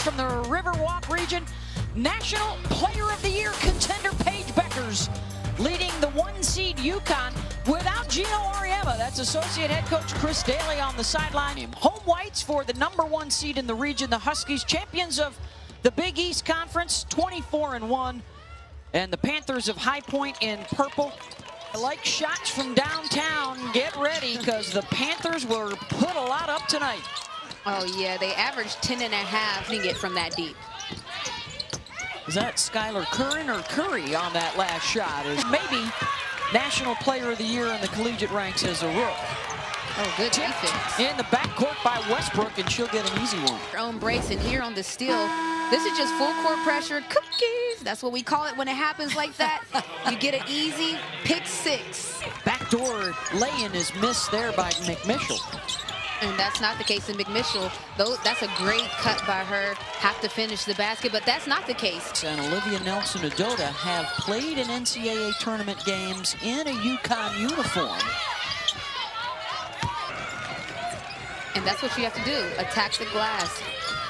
coach from the Riverwalk region, National Player of the Year contender Paige Beckers, leading the 1-seed UConn without Gino Auriemma. That's associate head coach Chris Daly on the sideline. Home whites for the #1 seed in the region, the Huskies, champions of the Big East Conference, 24-1. And the Panthers of High Point in purple. Like shots from downtown, get ready, because the Panthers will put a lot up tonight. Oh yeah, they averaged 10.5 to get from that deep. Is that Skylar Curran or Curry on that last shot? Is maybe National Player of the Year in the collegiate ranks as a rook. Oh, good defense. In the backcourt by Westbrook, and she'll get an easy one. Her own brace, and here on the steal, this is just full court pressure, cookies. That's what we call it when it happens like that. You get an easy pick 6. Backdoor lay-in is missed there by McMichel. And that's not the case in McMichel. Though that's a great cut by her. Have to finish the basket, but that's not the case. And Olivia Nelson-Adota have played in NCAA tournament games in a UConn uniform. And that's what you have to do, attack the glass.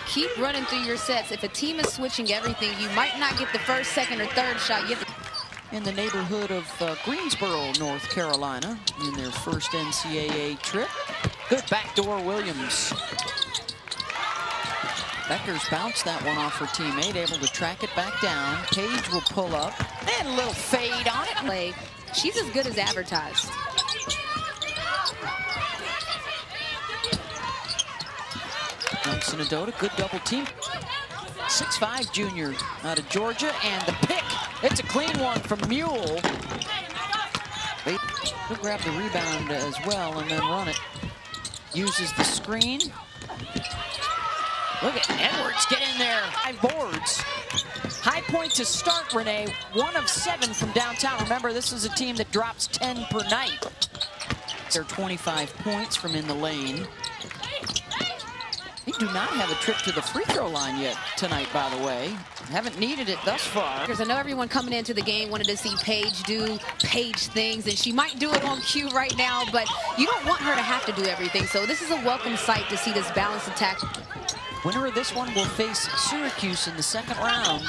Keep running through your sets. If a team is switching everything, you might not get the first, second, or third shot. You have to in the neighborhood of Greensboro, North Carolina, in their first NCAA trip. Good backdoor Williams. Beckers bounced that one off her teammate, able to track it back down. Paige will pull up, and a little fade on it. She's as good as advertised. Nelson-Adota, good double team. 6'5" junior out of Georgia, and the pick. It's a clean one from Mule. He'll grab the rebound as well and then run it. Uses the screen. Look at Edwards get in there. 5 boards. High Point to start, Renee. 1 of 7 from downtown. Remember, this is a team that drops 10 per night. They're 25 points from in the lane. They do not have a trip to the free throw line yet tonight, by the way. Haven't needed it thus far. Because I know everyone coming into the game wanted to see Paige do Paige things, and she might do it on cue right now, but you don't want her to have to do everything. So this is a welcome sight to see this balanced attack. Winner of this one will face Syracuse in the second round.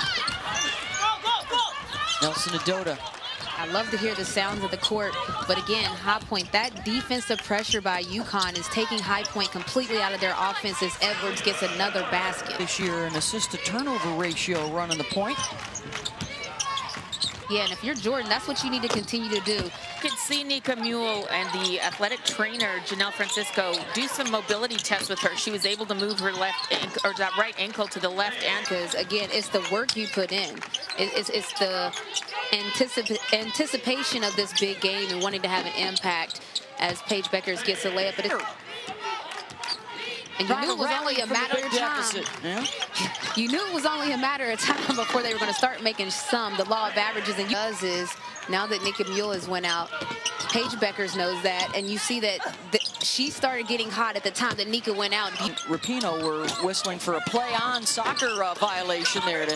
Nelson-Adota. I love to hear the sounds of the court, but again, High Point, that defensive pressure by UConn is taking High Point completely out of their offense as Edwards gets another basket. This year, an assist-to-turnover ratio running the point. Yeah, and if you're Jordan, that's what you need to continue to do. You could see Nika Mule and the athletic trainer, Janelle Francisco, do some mobility tests with her. She was able to move her left ankle, or that right ankle to the left ankle. Because, again, it's the work you put in. It's the anticipation of this big game and wanting to have an impact as Paige Beckers gets a layup. And you knew it was only a matter of time. Yeah. You knew it was only a matter of time before they were going to start making some. The law of averages, and does is now that Nika Mule has went out, Paige Beckers knows that, and you see that she started getting hot at the time that Nika went out. Rapinoe were whistling for a play-on soccer violation there to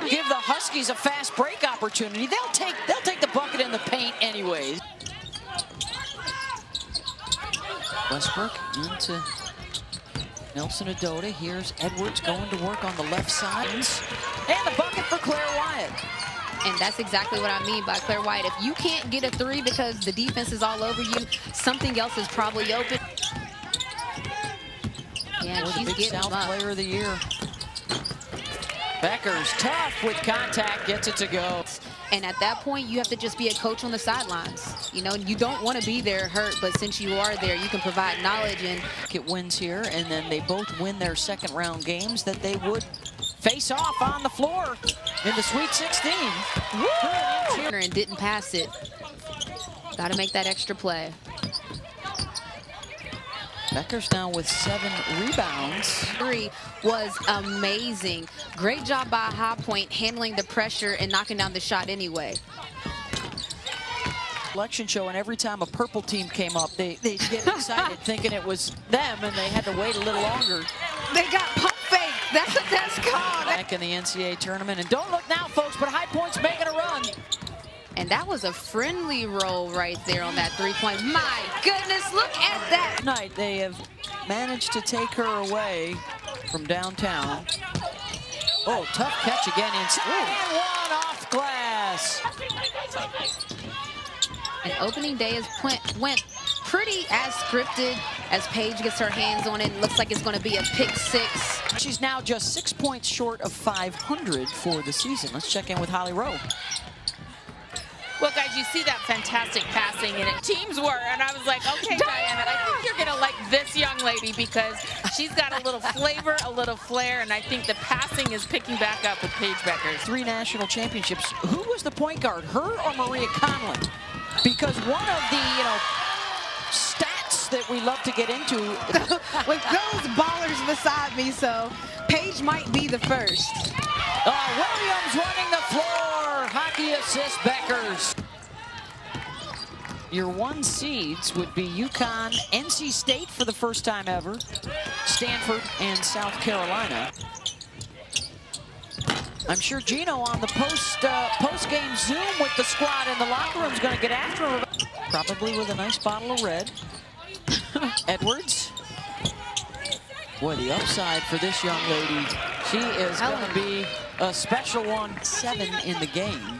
give the Huskies a fast break opportunity. They'll take the bucket in the paint anyways. Westbrook into Nelson-Adota. Here's Edwards going to work on the left side. And the bucket for Claire Wyatt. And that's exactly what I mean by Claire Wyatt. If you can't get a 3 because the defense is all over you, something else is probably open. Yeah, she's big getting South up. Player of the Year. Beckers tough with contact, gets it to go. And at that point, you have to just be a coach on the sidelines. You know, you don't want to be there hurt, but since you are there, you can provide knowledge. And it wins here, and then they both win their second round games that they would face off on the floor in the Sweet 16. Woo! And didn't pass it. Got to make that extra play. Beckers now with 7 rebounds. 3 was amazing. Great job by High Point handling the pressure and knocking down the shot anyway. Selection show, and every time a purple team came up, they get excited thinking it was them, and they had to wait a little longer. They got pump fake. That's what that's called. Back in the NCAA tournament, and don't look now, folks, but High Point's making a run. And that was a friendly roll right there on that 3-point. My goodness, look at that. Tonight, they have managed to take her away from downtown. Oh, tough catch again inside. And one off glass. And opening day went pretty as scripted as Paige gets her hands on it. Looks like it's going to be a pick 6. She's now just 6 points short of 500 for the season. Let's check in with Holly Rowe. Well, guys, you see that fantastic passing, and teams were, and I was like, okay, Diana, I think you're going to like this young lady because she's got a little flavor, a little flair, and I think the passing is picking back up with Paige Beckers. 3 national championships. Who was the point guard, her or Maria Conlon? Because one of the, stats that we love to get into. With those ballers beside me, so Paige might be the first. Williams running the floor. Hockey assist Beckers. Your 1 seeds would be UConn, NC State for the first time ever, Stanford, and South Carolina. I'm sure Gino on the post-game Zoom with the squad in the locker room is going to get after him. Probably with a nice bottle of red. Edwards. Boy, the upside for this young lady. She is going to be a special one. 7 in the game.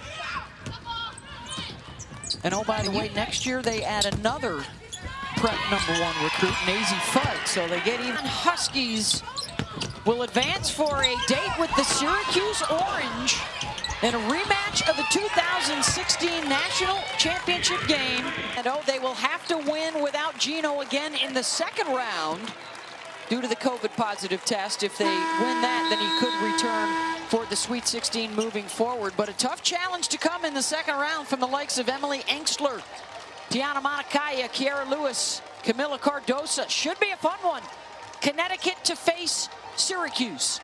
And oh, by the way, next year they add another prep #1 recruit, Nazy Fudd. So they get even. Huskies will advance for a date with the Syracuse Orange in a rematch of the 2016 National Championship game. And oh, they will have to win without Gino again in the second round due to the COVID positive test. If they win that, then he could return for the Sweet 16 moving forward. But a tough challenge to come in the second round from the likes of Emily Engstler, Tiana Monikaya, Kiara Lewis, Camila Cardosa. Should be a fun one. Connecticut to face Syracuse.